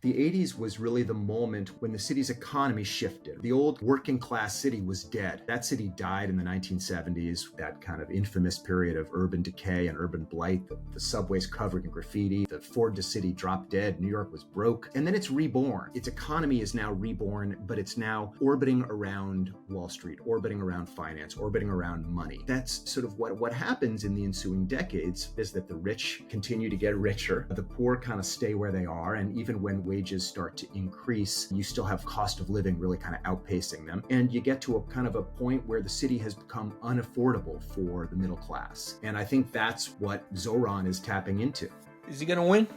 The 80s was really the moment when the city's economy shifted. The old working class city was dead. That city died in the 1970s, that kind of infamous period of urban decay and urban blight. The subways covered in graffiti. The Ford to city dropped dead. New York was broke. And then it's reborn. Its economy is now reborn, but it's now orbiting around Wall Street, orbiting around finance, orbiting around money. That's sort of what happens in the ensuing decades, is that the rich continue to get richer. The poor kind of stay where they are. And even when wages start to increase, you still have cost of living really kind of outpacing them. And you get to a kind of a point where the city has become unaffordable for the middle class. And I think that's what Zohran is tapping into. Is he going to win?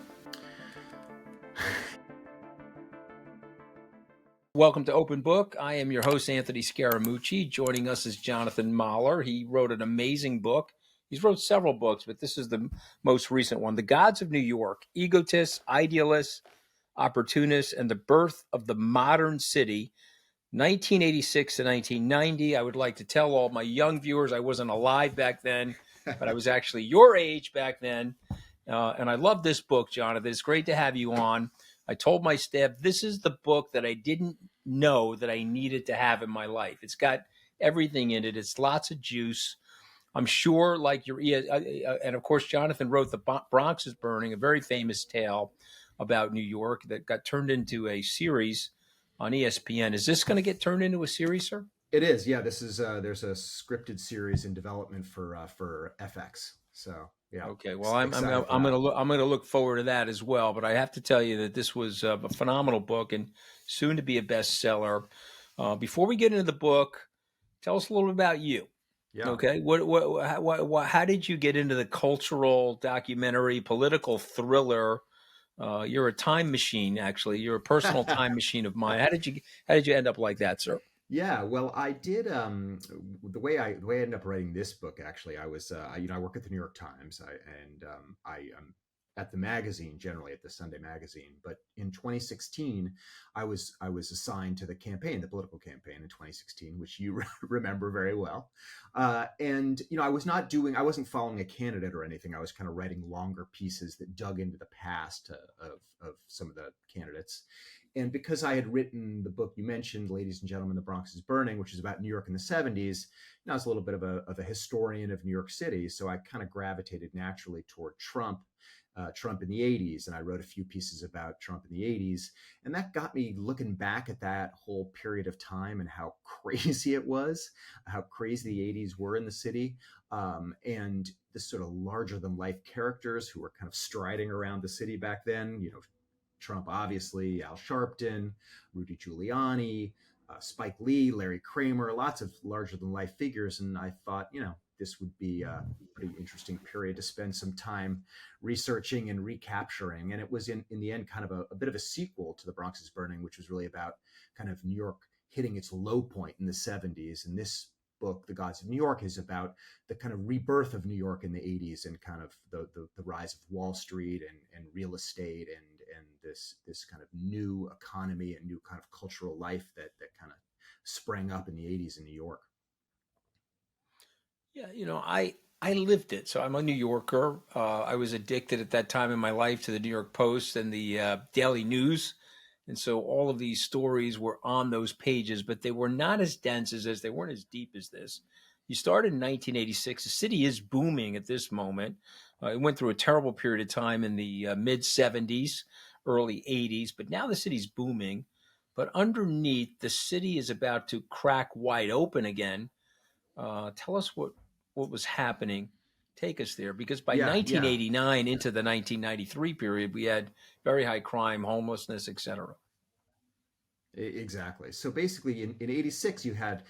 Welcome to Open Book. I am your host, Anthony Scaramucci. Joining us is Jonathan Mahler. He wrote an amazing book. He's wrote several books, but this is the most recent one, The Gods of New York, Egotists, Idealists, Opportunists, and the Birth of the Modern City, 1986 to 1990. I would like to tell all my young viewers I wasn't alive back then, but I was actually your age back then. And I love this book, Jonathan. It's great to have you on. I told my staff, this is the book that I didn't know that I needed to have in my life. It's got everything in it. It's lots of juice. I'm sure, like and of course, Jonathan wrote The Bronx Is Burning, a very famous tale about New York that got turned into a series on ESPN. Is this going to get turned into a series, sir? It is. Yeah, this is. There's a scripted series in development for FX. So yeah. Okay. Well, I'm going to look forward to that as well. But I have to tell you that this was a phenomenal book and soon to be a bestseller. Before we get into the book, tell us a little bit about you. Yeah. Okay. How did you get into the cultural documentary, political thriller? You're a time machine, actually. You're a personal time machine of mine. How did you end up like that, sir? Yeah, well, I did. The way I ended up writing this book, actually, I was, I work at the New York Times, I am at the magazine, generally at the Sunday magazine. But in 2016, I was assigned to the campaign, the political campaign in 2016, which you remember very well. And I wasn't following a candidate or anything. I was kind of writing longer pieces that dug into the past of some of the candidates. And because I had written the book you mentioned, Ladies and Gentlemen, The Bronx Is Burning, which is about New York in the 70s, I was a little bit of a historian of New York City. So I kind of gravitated naturally toward Trump in the 80s. And I wrote a few pieces about Trump in the 80s. And that got me looking back at that whole period of time and how crazy it was, how crazy the 80s were in the city. And this sort of larger than life characters who were kind of striding around the city back then, Trump, obviously, Al Sharpton, Rudy Giuliani, Spike Lee, Larry Cramer, lots of larger than life figures. And I thought, this would be a pretty interesting period to spend some time researching and recapturing. And it was in the end kind of a bit of a sequel to The Bronx Is Burning, which was really about kind of New York hitting its low point in the 70s. And this book, The Gods of New York, is about the kind of rebirth of New York in the 80s and kind of the rise of Wall Street and real estate and this kind of new economy and new kind of cultural life that kind of sprang up in the 80s in New York. Yeah, I lived it. So I'm a New Yorker. I was addicted at that time in my life to the New York Post and the Daily News. And so all of these stories were on those pages, but they were not as dense as this. They weren't as deep as this. You started in 1986. The city is booming at this moment. It went through a terrible period of time in the mid 70s, early 80s, but now the city's booming. But underneath, the city is about to crack wide open again. Tell us what was happening. Take us there, because by 1989 into the 1993 period, we had very high crime, homelessness, etc. Exactly. So basically in 86, you had,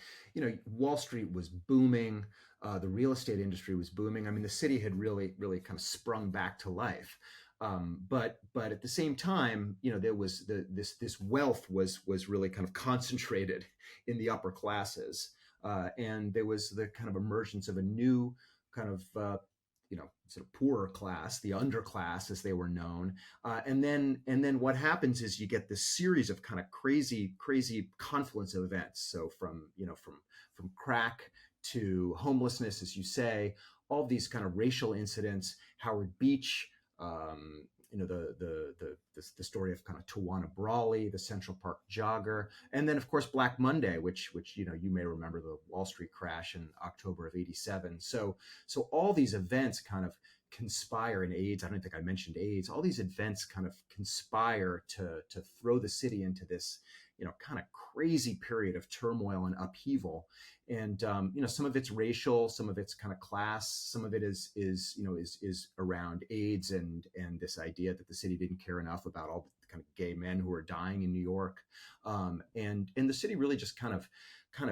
Wall Street was booming. The real estate industry was booming. I mean, the city had really, really kind of sprung back to life. But at the same time, there was this wealth was really kind of concentrated in the upper classes. And there was the kind of emergence of a new kind of, sort of poorer class, the underclass as they were known. And then what happens is you get this series of kind of crazy confluence of events. So from crack to homelessness, as you say, all these kind of racial incidents, Howard Beach, the story of kind of 𝗕𝗵𝗲𝗰𝘀𝗀, the Central Park jogger, and then of course Black Monday, which you may remember, the Wall Street crash in October of '87. So all these events kind of conspire, in AIDS. I don't think I mentioned AIDS. All these events kind of conspire to throw the city into this kind of crazy period of turmoil and upheaval. And some of it's racial, some of it's kind of class, some of it is around AIDS and this idea that the city didn't care enough about all the kind of gay men who were dying in New York, and the city really just kind of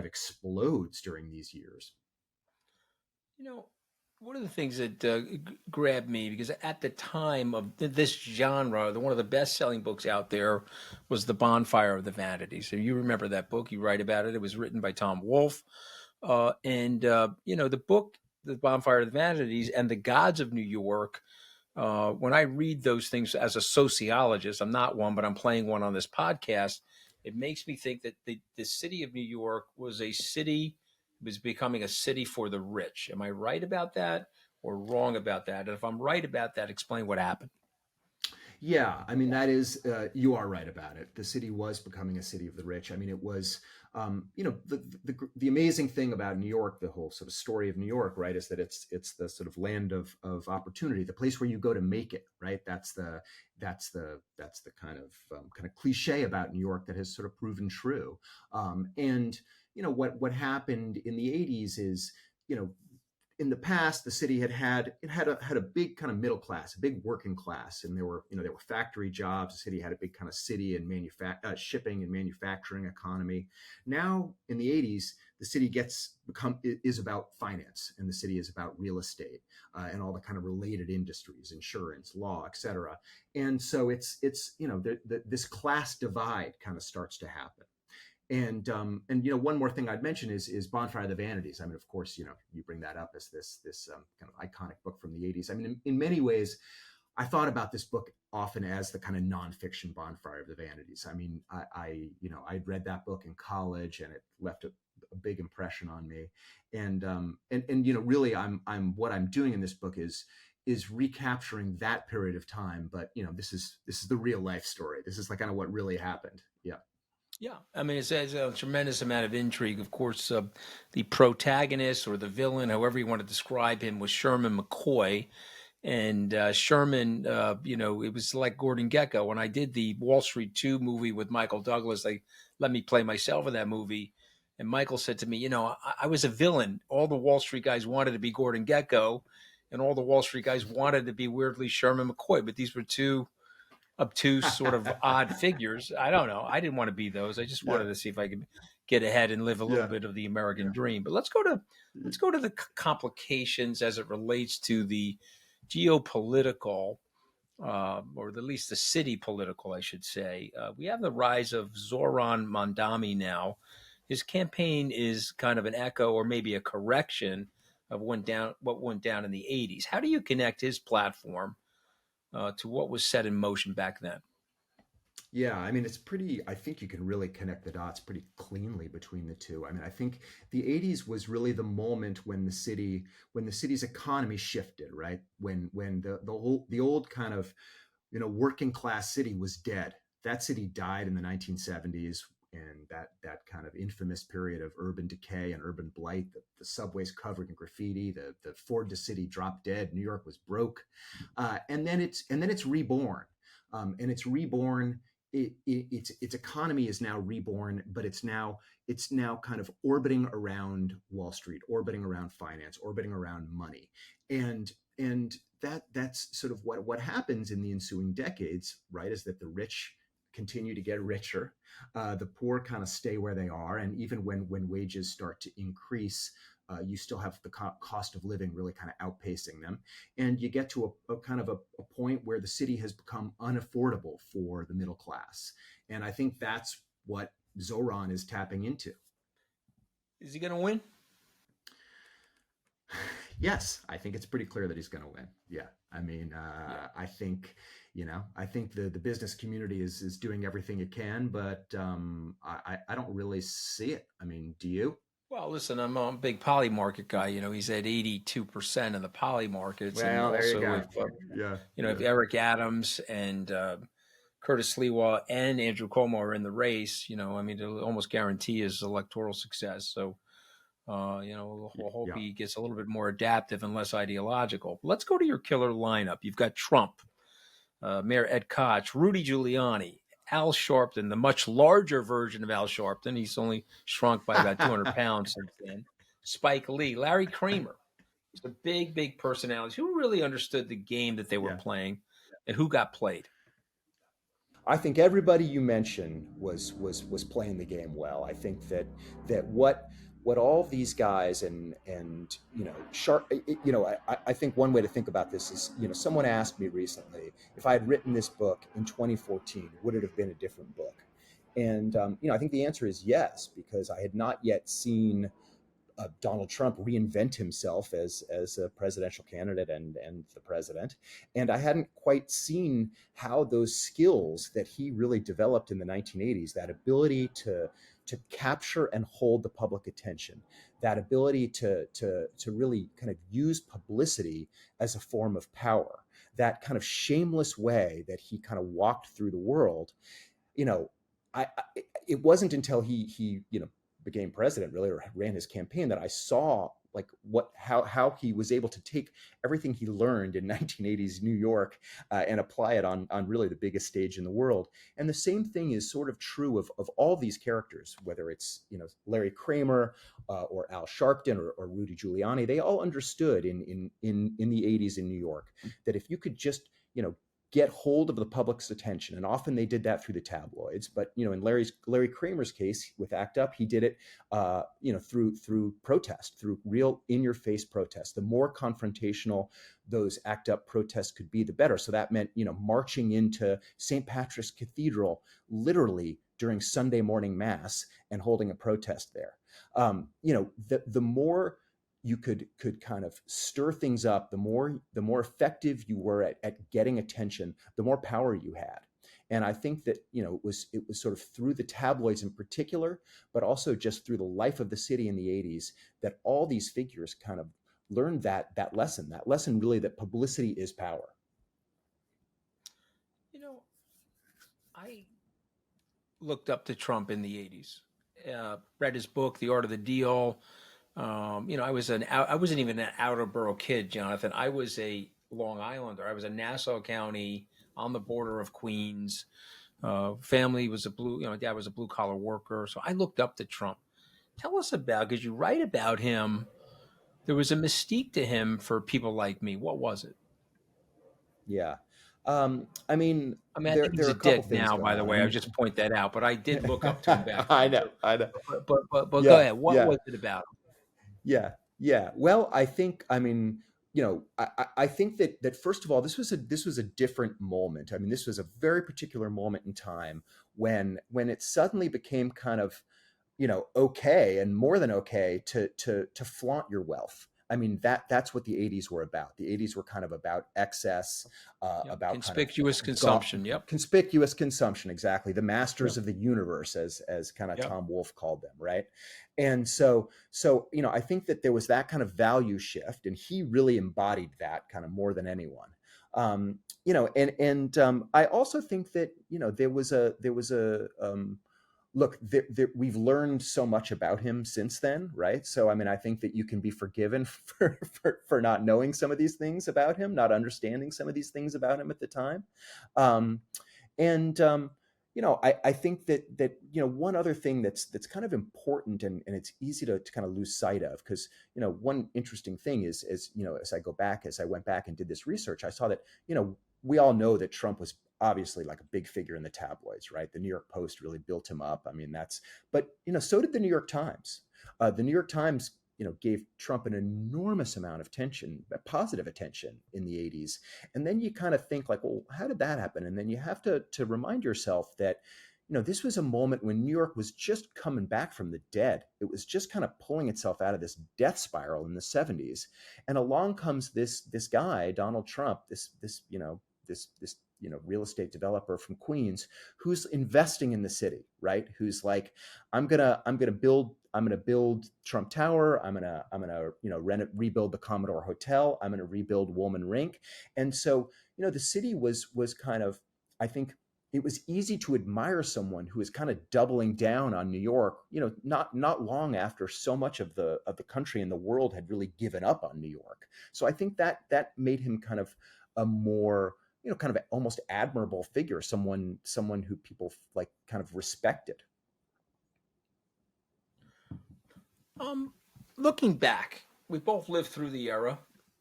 explodes during these years. One of the things that grabbed me, because at the time of this genre, one of the best-selling books out there was The Bonfire of the Vanities. So you remember that book. You write about it. It was written by Tom Wolfe. The book, The Bonfire of the Vanities and The Gods of New York, when I read those things as a sociologist, I'm not one, but I'm playing one on this podcast, it makes me think that the city of New York was becoming a city for the rich. Am I right about that or wrong about that? And if I'm right about that, explain what happened. Yeah, I mean, that is, you are right about it. The city was becoming a city of the rich. I mean, it was, the amazing thing about New York, the whole sort of story of New York, right, is that it's the sort of land of opportunity, the place where you go to make it, right? That's the kind of cliche about New York that has sort of proven true. What happened in the '80s is, in the past, the city had a big kind of middle class, a big working class, and there were factory jobs. The city had a big kind of city and shipping and manufacturing economy. Now, in the '80s, the city is about finance, and the city is about real estate and all the kind of related industries, insurance, law, et cetera. And so it's this class divide kind of starts to happen. And one more thing I'd mention is Bonfire of the Vanities. I mean, of course, you bring that up as this kind of iconic book from the '80s. I mean, in many ways, I thought about this book often as the kind of nonfiction Bonfire of the Vanities. I mean, I'd read that book in college, and it left a big impression on me. And really, what I'm doing in this book is recapturing that period of time. But this is the real life story. This is like kind of what really happened. Yeah. Yeah, I mean, it has a tremendous amount of intrigue. Of course, the protagonist or the villain, however you want to describe him, was Sherman McCoy. And Sherman, it was like Gordon Gekko. When I did the Wall Street 2 movie with Michael Douglas, they let me play myself in that movie. And Michael said to me, I was a villain. All the Wall Street guys wanted to be Gordon Gekko, and all the Wall Street guys wanted to be weirdly Sherman McCoy. But these were two obtuse, sort of odd figures. I don't know. I didn't want to be those. I just wanted to see if I could get ahead and live a little bit of the American dream. But let's go to the complications as it relates to the geopolitical, or at least the city political, I should say. We have the rise of Zohran Mamdani now. His campaign is kind of an echo or maybe a correction of what went down in the '80s. How do you connect his platform to what was set in motion back then? Yeah, I mean, I think you can really connect the dots pretty cleanly between the two. I mean, I think the '80s was really the moment when the city's economy shifted, right? When the old kind of, working class city was dead. That city died in the 1970s, and that kind of infamous period of urban decay and urban blight, the subways covered in graffiti, the Ford to City dropped dead, New York was broke, and then it's reborn, and it's reborn. Its economy is now reborn, but it's now kind of orbiting around Wall Street, orbiting around finance, orbiting around money, and that's sort of what happens in the ensuing decades, right? Is that the rich continue to get richer, the poor kind of stay where they are, and even when wages start to increase, you still have the cost of living really kind of outpacing them, and you get to a kind of a point where the city has become unaffordable for the middle class, and I think that's what Zohran is tapping into. Is he going to win? Yes, I think it's pretty clear that he's going to win. Yeah, I mean, I think the business community is doing everything it can, but I don't really see it. I mean, do you? Well, listen, I'm a big poly market guy. He's at 82% in the poly markets, and Well, there you also go. if Yeah, if yeah, Eric Adams and ̈Curtis Sliwa and Andrew Cuomo are in the race, I mean, it'll almost guarantee his electoral success. So, we'll hope yeah. he gets a little bit more adaptive and less ideological. Let's go to your killer lineup. You've got Trump, Mayor Ed Koch, Rudy Giuliani, Al Sharpton, the much larger version of Al Sharpton. He's only shrunk by about 200 pounds since then. Spike Lee, Larry Kramer. It's a big, big personalities who really understood the game that they were Yeah. playing and who got played. I think everybody you mentioned was playing the game well. I think that what all of these guys and sharp I think one way to think about this is, someone asked me recently if I had written this book in 2014, would it have been a different book? And I think the answer is yes, because I had not yet seen Donald Trump reinvent himself as a presidential candidate and the president, and I hadn't quite seen how those skills that he really developed in the 1980s, that ability to capture and hold the public attention, that ability to really kind of use publicity as a form of power, that kind of shameless way that he kind of walked through the world. you know, it wasn't until he became president, really, or ran his campaign, that I saw like how he was able to take everything he learned in 1980s New York and apply it on really the biggest stage in the world. And the same thing is sort of true of all these characters, whether it's Larry Kramer or Al Sharpton or Rudy Giuliani. They all understood in the 80s in New York that if you could just get hold of the public's attention, and often they did that through the tabloids. But in Larry Kramer's case with ACT UP, he did it through protest, through real in-your-face protest. The more confrontational those ACT UP protests could be, the better. So that meant marching into St. Patrick's Cathedral literally during Sunday morning mass and holding a protest there. The more you could kind of stir things up, the more effective you were at getting attention, the more power you had. And I think that it was sort of through the tabloids in particular, but also just through the life of the city in the 80s, that all these figures kind of learned that lesson really, that publicity is power. I looked up to Trump in the 80s, read his book, The Art of the Deal. I wasn't even an outer borough kid, Jonathan. I was a Long Islander. I was a Nassau County on the border of Queens. Family was dad was a blue collar worker. So I looked up to Trump. Tell us about, because you write about him, there was a mystique to him for people like me. What was it? Yeah. I mean, I there think he's are a a couple dick things now, going by the on. I way. I mean, just point that out, but I did look up to him back I then. know, I know. But go Yeah, ahead. What was it about him? yeah, yeah. Well, I think, I think that first of all, this was a different moment. I mean, this was a very particular moment in time when it suddenly became kind of, okay, and more than okay, to flaunt your wealth. I mean, that's what the 80s were about. The 80s were kind of about excess, Yep. about Conspicuous consumption. Yep. conspicuous consumption, exactly. The Yep. masters of the universe, as kind of Yep. Tom Wolfe called them, right? And so I think that there was that kind of value shift, and he really embodied that kind of more than anyone. I also think that there was a look, we've learned so much about him since then, right? So, I mean, I think that you can be forgiven for not knowing some of these things about him, not understanding some of these things about him at the time. Um, and I think that one other thing that's kind of important, and it's easy to kind of lose sight of, because one interesting thing is, as I went back and did this research, I saw that we all know that Trump was obviously like a big figure in the tabloids, right? The New York Post really built him up. I mean, but so did the New York Times. The New York Times gave Trump an enormous amount of attention, positive attention, in the 80s. And then you kind of think like, well, how did that happen? And then you have to remind yourself that this was a moment when New York was just coming back from the dead. It was just kind of pulling itself out of this death spiral in the 70s. And along comes this guy, Donald Trump, this real estate developer from Queens, who's investing in the city, right? Who's like, I'm gonna gonna build Trump Tower. I'm gonna rebuild the Commodore Hotel. I'm gonna rebuild Woolman Rink. And so the city was kind of, I think it was easy to admire someone who is kind of doubling down on New York, not long after so much of the country and the world had really given up on New York. So I think that made him kind of a more, kind of almost admirable figure, someone who people like kind of respected. Looking back, we both lived through the era.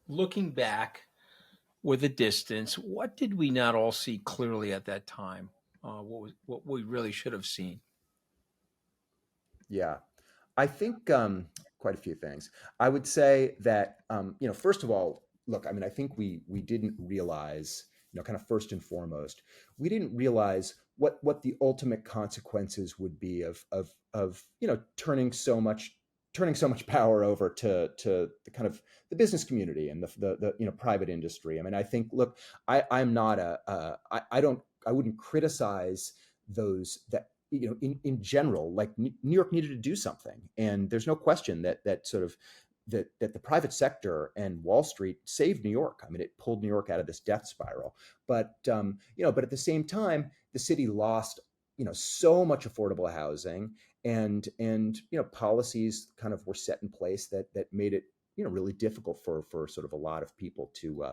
Looking back with a distance, what did we not all see clearly at that time? What we really should have seen? Yeah, I think quite a few things. I would say that first of all, look, I mean, I think we didn't realize, kind of first and foremost, we didn't realize what the ultimate consequences would be of turning so much power over to the kind of the business community and the private industry. I mean, I think, look, I'm not I wouldn't criticize those that, in general, like New York needed to do something, and there's no question that the private sector and Wall Street saved New York. I mean, it pulled New York out of this death spiral. But but at the same time, the city lost so much affordable housing, and policies kind of were set in place that made it really difficult for sort of a lot of people to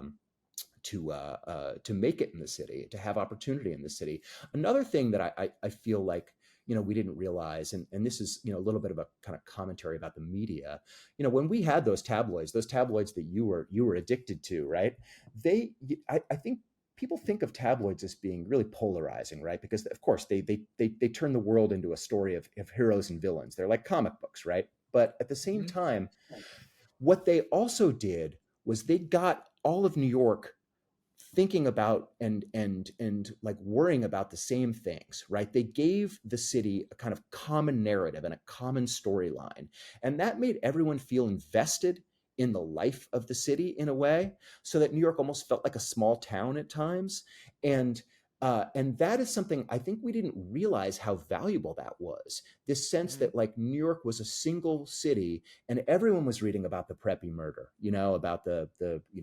make it in the city, to have opportunity in the city. Another thing that I feel like we didn't realize, and this is a little bit of a kind of commentary about the media. When we had those tabloids that you were addicted to, right? I think people think of tabloids as being really polarizing, right? Because of course they turn the world into a story of heroes and villains. They're like comic books, right? But at the same time, what they also did was they got all of New York thinking about and like worrying about the same things, right? They gave the city a kind of common narrative and a common storyline, and that made everyone feel invested in the life of the city in a way, so that New York almost felt like a small town at times. And that is something I think we didn't realize how valuable that was. This sense that like New York was a single city, and everyone was reading about the Pcie murder, about the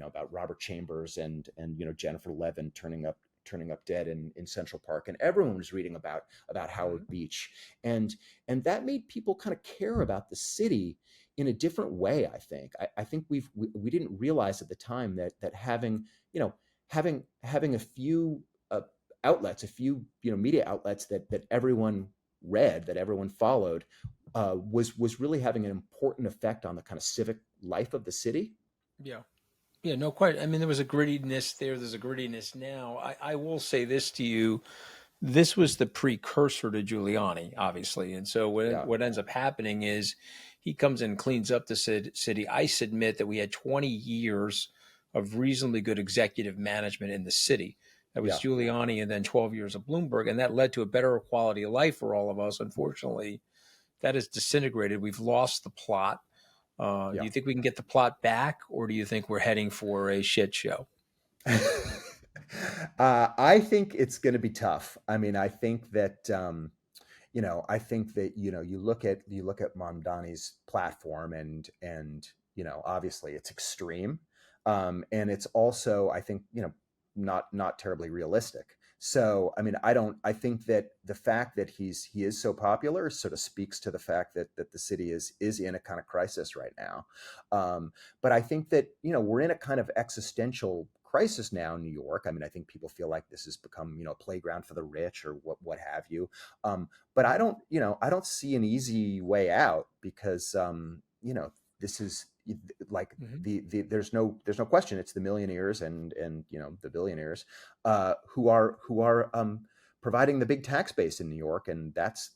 about Robert Chambers and Jennifer Levin turning up dead in Central Park, and everyone was reading about Howard Beach, and that made people kind of care about the city in a different way. I think we didn't realize at the time that having a few outlets, a few media outlets that everyone read, that everyone followed, was really having an important effect on the kind of civic life of the city. Yeah, no, quite. I mean, there was a grittiness there. There's a grittiness now. I will say this to you. This was the precursor to Giuliani, obviously. And so what ends up happening is he comes in and cleans up the city. I submit that we had 20 years of reasonably good executive management in the city. That was Giuliani, and then 12 years of Bloomberg, and that led to a better quality of life for all of us. Unfortunately, that has disintegrated. We've lost the plot. Do you think we can get the plot back, or do you think we're heading for a shit show? I think it's going to be tough. I mean, I think that you look at Mamdani's platform, and obviously it's extreme, and it's also, I think, not terribly realistic. So, I mean, I think that the fact that he is so popular sort of speaks to the fact that the city is in a kind of crisis right now. But I think that, we're in a kind of existential crisis now in New York. I mean, I think people feel like this has become, a playground for the rich or what have you. But I don't see an easy way out, because, this is like there's no question it's the millionaires and the billionaires who are providing the big tax base in New York, and that's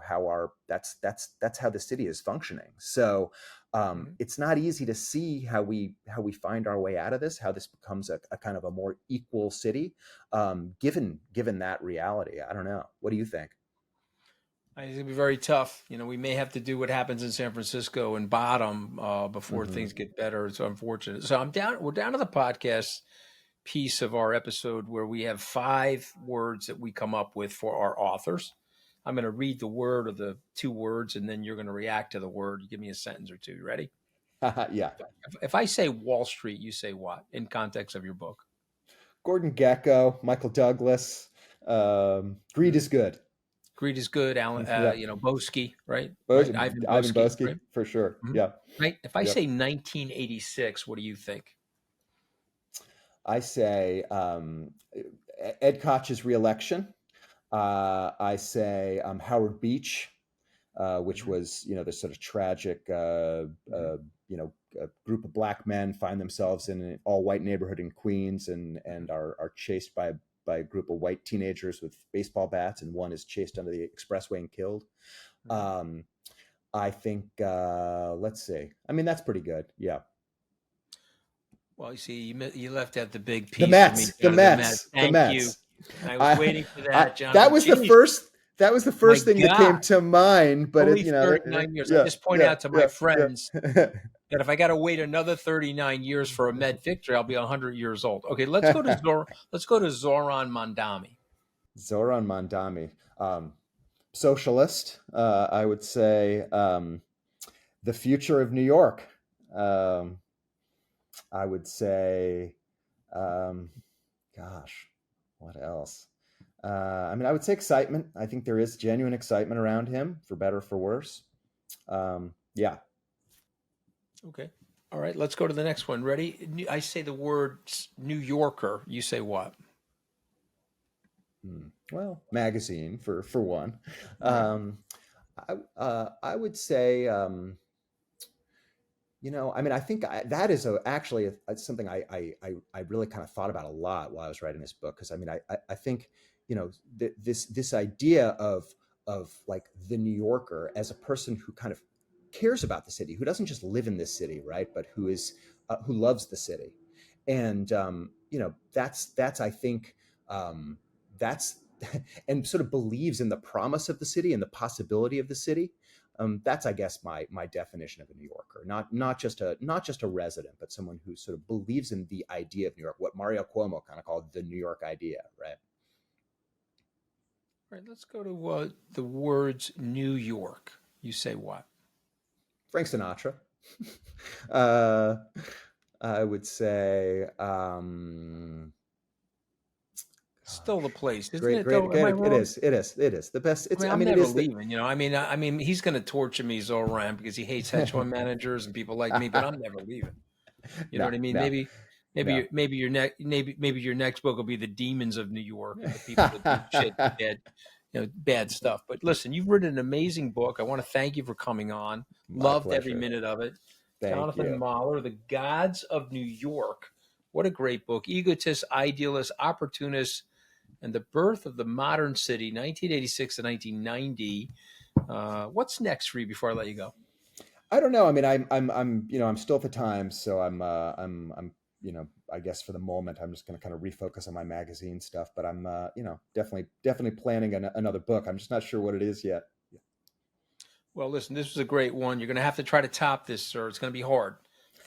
how that's how the city is functioning. So it's not easy to see how we find our way out of this, how this becomes a kind of a more equal city, given that reality. I don't know. What do you think? I think it's gonna be very tough. We may have to do what happens in San Francisco and bottom before things get better. It's unfortunate. So we're down to the podcast piece of our episode where we have 5 words that we come up with for our authors. I'm going to read the word or the two words, and then you're going to react to the word. You give me a sentence or two. You ready? Yeah. If I say Wall Street, you say what in context of your book? Gordon Gekko, Michael Douglas. Greed is good. Greed is good. Alan, Yeah. 𝗕𝗫𝗁, right? Ivan Ivan 𝗕𝗫𝗁𝗀𝗀, right? for sure. Mhm. Yeah. Right. If I Yep. say 1986, what do you think? I say Ed Koch's reelection. I say 𝗕𝗺𝗃𝗁𝗀, which was, this sort of tragic, a group of black men find themselves in an all-white neighborhood in Queens and are chased by a group of white teenagers with baseball bats, and one is chased under the expressway and killed. I think, let's see. I mean, that's pretty good. Yeah. Well, you see, you left out the big piece. The Mets. For me, The Mets. Thank The you. Mets. I was waiting for that, John. That was the first. That was the first thing that came to mind. But only 39 years. Yeah, I just point out to my friends that if I got to wait another 39 years for a Met victory, I'll be 100 years old. Okay, let's go to Zohran Mamdani. Zohran Mamdani, socialist. I would say the future of New York. I would say, gosh, what else? I mean, I would say excitement. I think there is genuine excitement around him, for better or for worse. Yeah. Okay. All right. Let's go to the next one. Ready? I say the word New Yorker. You say what? Well, magazine for one. I would say, I mean, I think that is actually something I really kind of thought about a lot while I was writing this book. Because I mean, I think, this idea of like the New Yorker as a person who kind of cares about the city, who doesn't just live in this city, right, but who loves the city, and that's I think that's and sort of believes in the promise of the city and the possibility of the city. That's, I guess, my definition of a New Yorker, not just a resident, but someone who sort of believes in the idea of New York, what Mario Cuomo kind of called the New York idea, right? All right, let's go to the words New York. You say what? Frank Sinatra. I would say still the place, isn't great, it? Great, Am I wrong? It is the best. It's, I'm never leaving. I mean, he's going to torture me, Zohran, because he hates hedge fund managers and people like me. But I'm never leaving. You know what I mean? Maybe your next book will be the demons of New York and the people that do shit, bad stuff. But listen, you've written an amazing book. I want to thank you for coming on. Loved every minute of it. Jonathan Mahler, The Gods of New York. What a great book. Egotists, idealists, opportunists, and the birth of the modern city, 1986 to 1990. What's next for you before I let you go? I don't know. I mean, I'm still at the Times, so I'm I guess for the moment, I'm just going to kind of refocus on my magazine stuff. But I'm, definitely planning another book. I'm just not sure what it is yet. Well, listen, this was a great one. You're going to have to try to top this, sir. It's going to be hard.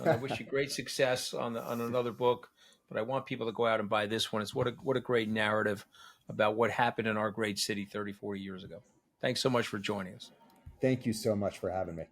I wish you great success on another book, but I want people to go out and buy this one. It's what a great narrative about what happened in our great city 30, 40 years ago. Thanks so much for joining us. Thank you so much for having me.